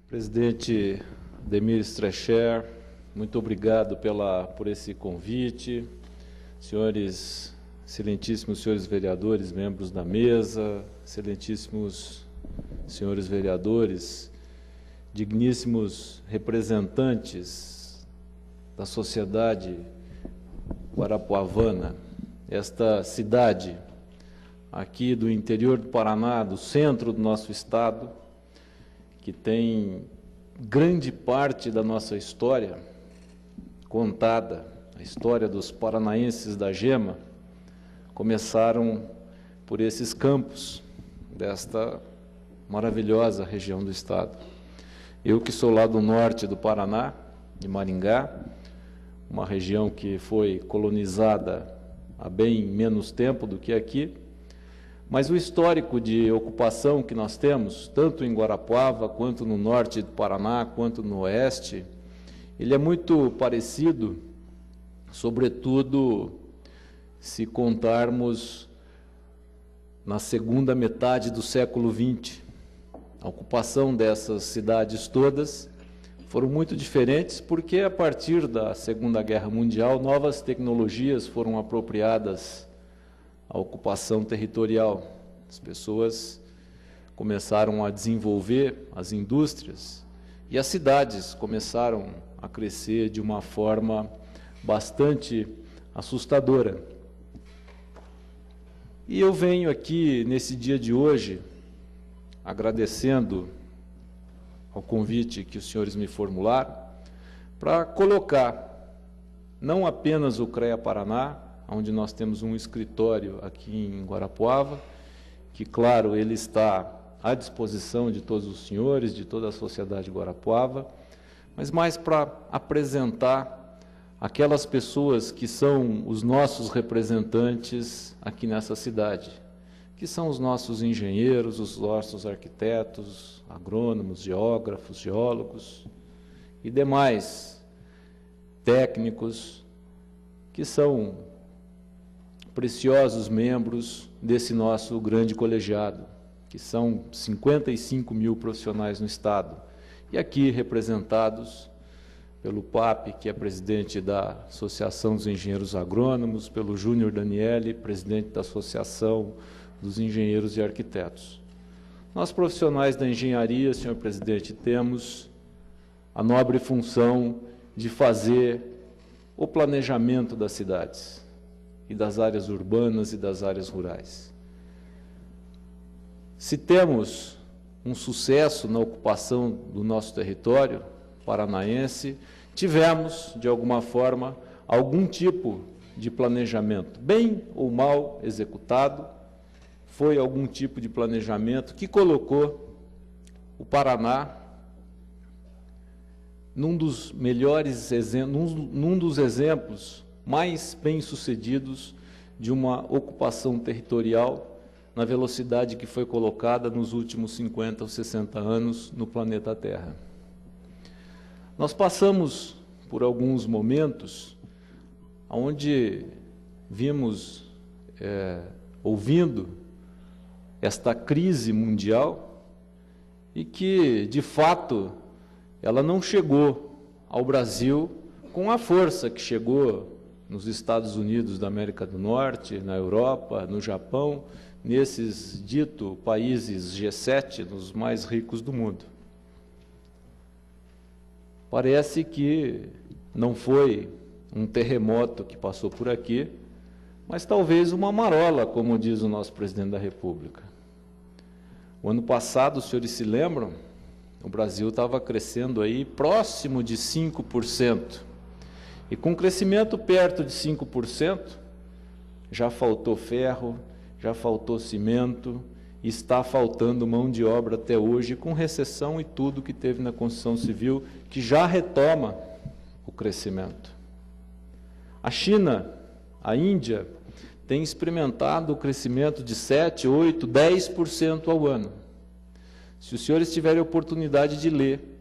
Presidente Ademir Strecher, muito obrigado por esse convite. Excelentíssimos senhores vereadores, membros da mesa, excelentíssimos senhores vereadores, digníssimos representantes da sociedade guarapuavana, esta cidade aqui do interior do Paraná, do centro do nosso estado, que tem grande parte da nossa história contada, a história dos paranaenses da Gema, começaram por esses campos desta maravilhosa região do estado. Eu que sou lá do norte do Paraná, de Maringá, uma região que foi colonizada há bem menos tempo do que aqui, mas o histórico de ocupação que nós temos, tanto em Guarapuava, quanto no norte do Paraná, quanto no oeste, ele é muito parecido, sobretudo se contarmos na segunda metade do século XX. A ocupação dessas cidades todas foram muito diferentes, porque a partir da Segunda Guerra Mundial, novas tecnologias foram apropriadas a ocupação territorial. As pessoas começaram a desenvolver as indústrias e as cidades começaram a crescer de uma forma bastante assustadora. E eu venho aqui, nesse dia de hoje, agradecendo ao convite que os senhores me formularam, para colocar não apenas o CREA Paraná, onde nós temos um escritório aqui em Guarapuava, que, claro, ele está à disposição de todos os senhores, de toda a sociedade de Guarapuava, mas mais para apresentar aquelas pessoas que são os nossos representantes aqui nessa cidade, que são os nossos engenheiros, os nossos arquitetos, agrônomos, geógrafos, geólogos e demais técnicos que são preciosos membros desse nosso grande colegiado, que são 55 mil profissionais no estado, e aqui representados pelo PAP, que é presidente da Associação dos Engenheiros Agrônomos, pelo Júnior Daniele, presidente da Associação dos Engenheiros e Arquitetos. Nós, profissionais da engenharia, senhor presidente, temos a nobre função de fazer o planejamento das cidades e das áreas urbanas e das áreas rurais. Se temos um sucesso na ocupação do nosso território paranaense, tivemos, de alguma forma, algum tipo de planejamento, bem ou mal executado, foi algum tipo de planejamento que colocou o Paraná num dos melhores exemplos, num dos exemplos mais bem-sucedidos de uma ocupação territorial na velocidade que foi colocada nos últimos 50 ou 60 anos no planeta Terra. Nós passamos por alguns momentos onde vimos, ouvindo esta crise mundial e que, de fato, ela não chegou ao Brasil com a força que chegou nos Estados Unidos da América do Norte, na Europa, no Japão, nesses dito países G7, os mais ricos do mundo. Parece que não foi um terremoto que passou por aqui, mas talvez uma marola, como diz o nosso presidente da República. O ano passado, os senhores se lembram, o Brasil estava crescendo aí próximo de 5%. E com crescimento perto de 5%, já faltou ferro, já faltou cimento, e está faltando mão de obra até hoje, com recessão e tudo que teve na construção civil, que já retoma o crescimento. A China, a Índia, tem experimentado o crescimento de 7%, 8%, 10% ao ano. Se os senhores tiverem a oportunidade de ler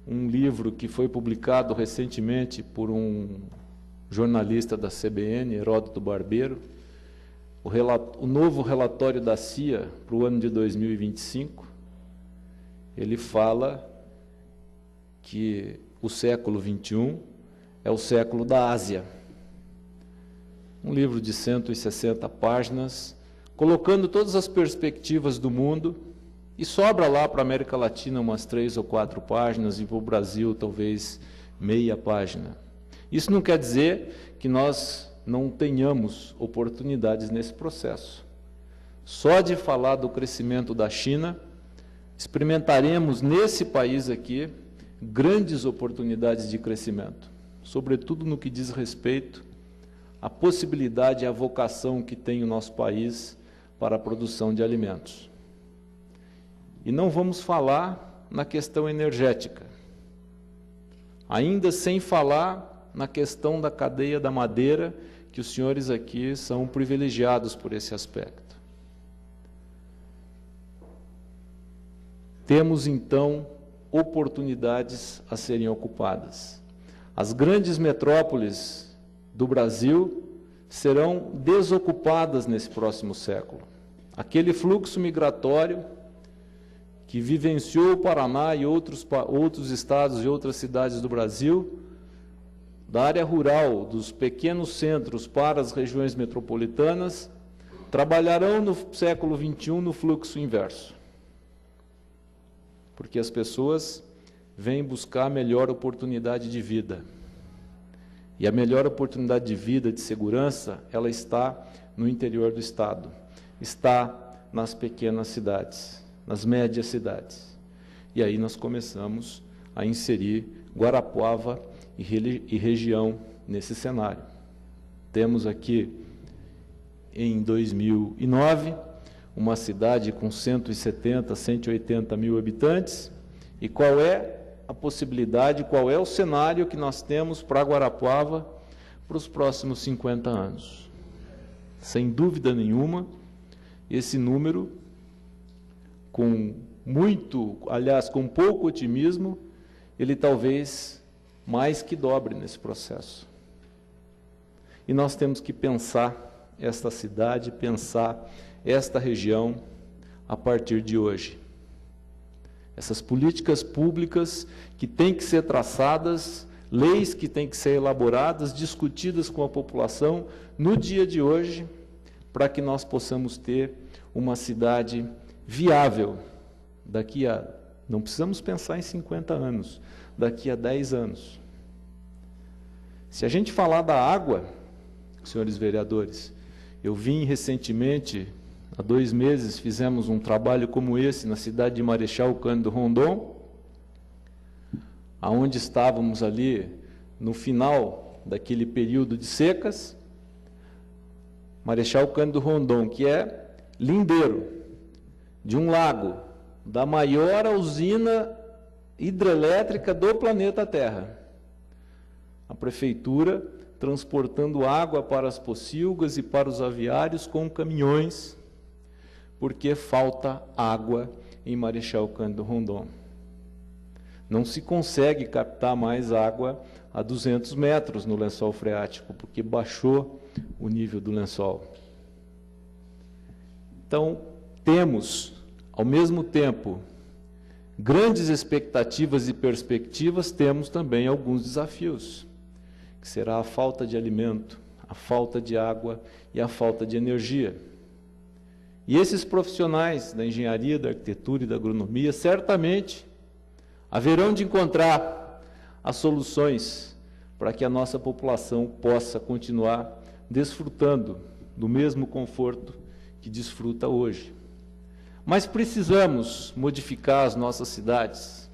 um livro que foi publicado recentemente por um jornalista da CBN, Heródoto Barbeiro, o novo relatório da CIA para o ano de 2025, ele fala que o século XXI é o século da Ásia. Um livro de 160 páginas, colocando todas as perspectivas do mundo, e sobra lá para a América Latina umas 3 ou 4 páginas, e para o Brasil talvez meia página. Isso não quer dizer que nós não tenhamos oportunidades nesse processo. Só de falar do crescimento da China, experimentaremos nesse país aqui grandes oportunidades de crescimento, sobretudo no que diz respeito à possibilidade e à vocação que tem o nosso país para a produção de alimentos. E não vamos falar na questão energética, ainda sem falar na questão da cadeia da madeira, que os senhores aqui são privilegiados por esse aspecto. Temos, então, oportunidades a serem ocupadas. As grandes metrópoles do Brasil serão desocupadas nesse próximo século. Aquele fluxo migratório que vivenciou o Paraná e outros estados e outras cidades do Brasil, da área rural, dos pequenos centros para as regiões metropolitanas, trabalharão no século XXI no fluxo inverso. Porque as pessoas vêm buscar a melhor oportunidade de vida. E a melhor oportunidade de vida, de segurança, ela está no interior do Estado, está nas pequenas cidades, nas médias cidades. E aí nós começamos a inserir Guarapuava e região nesse cenário. Temos aqui, em 2009, uma cidade com 170, 180 mil habitantes, e qual é a possibilidade, qual é o cenário que nós temos para Guarapuava para os próximos 50 anos? Sem dúvida nenhuma, esse número, com pouco otimismo, ele talvez mais que dobre nesse processo. E nós temos que pensar esta cidade, pensar esta região a partir de hoje. Essas políticas públicas que têm que ser traçadas, leis que têm que ser elaboradas, discutidas com a população no dia de hoje, para que nós possamos ter uma cidade viável daqui a... Não precisamos pensar em 50 anos, daqui a 10 anos. Se a gente falar da água, senhores vereadores, eu vim recentemente, há 2 meses, fizemos um trabalho como esse na cidade de Marechal Cândido Rondon, aonde estávamos ali no final daquele período de secas. Marechal Cândido Rondon, que é lindeiro de um lago, da maior usina hidrelétrica do planeta Terra. A prefeitura transportando água para as pocilgas e para os aviários com caminhões, porque falta água em Marechal Cândido Rondon. Não se consegue captar mais água a 200 metros no lençol freático, porque baixou o nível do lençol. Então, temos, ao mesmo tempo, grandes expectativas e perspectivas, temos também alguns desafios, que será a falta de alimento, a falta de água e a falta de energia. E esses profissionais da engenharia, da arquitetura e da agronomia, certamente, haverão de encontrar as soluções para que a nossa população possa continuar desfrutando do mesmo conforto que desfruta hoje. Mas precisamos modificar as nossas cidades,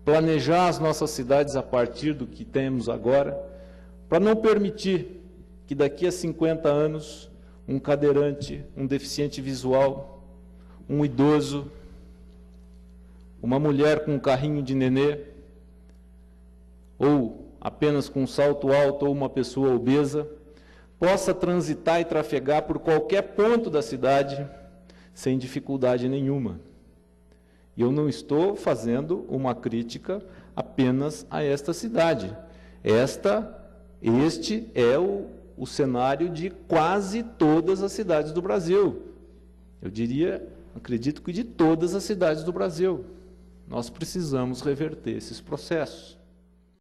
planejar as nossas cidades a partir do que temos agora, para não permitir que daqui a 50 anos um cadeirante, um deficiente visual, um idoso, uma mulher com um carrinho de nenê, ou apenas com um salto alto, ou uma pessoa obesa, possa transitar e trafegar por qualquer ponto da cidade sem dificuldade nenhuma. E eu não estou fazendo uma crítica apenas a esta cidade. Este é o cenário de quase todas as cidades do Brasil. Eu diria, acredito que de todas as cidades do Brasil. nós precisamos reverter esses processos.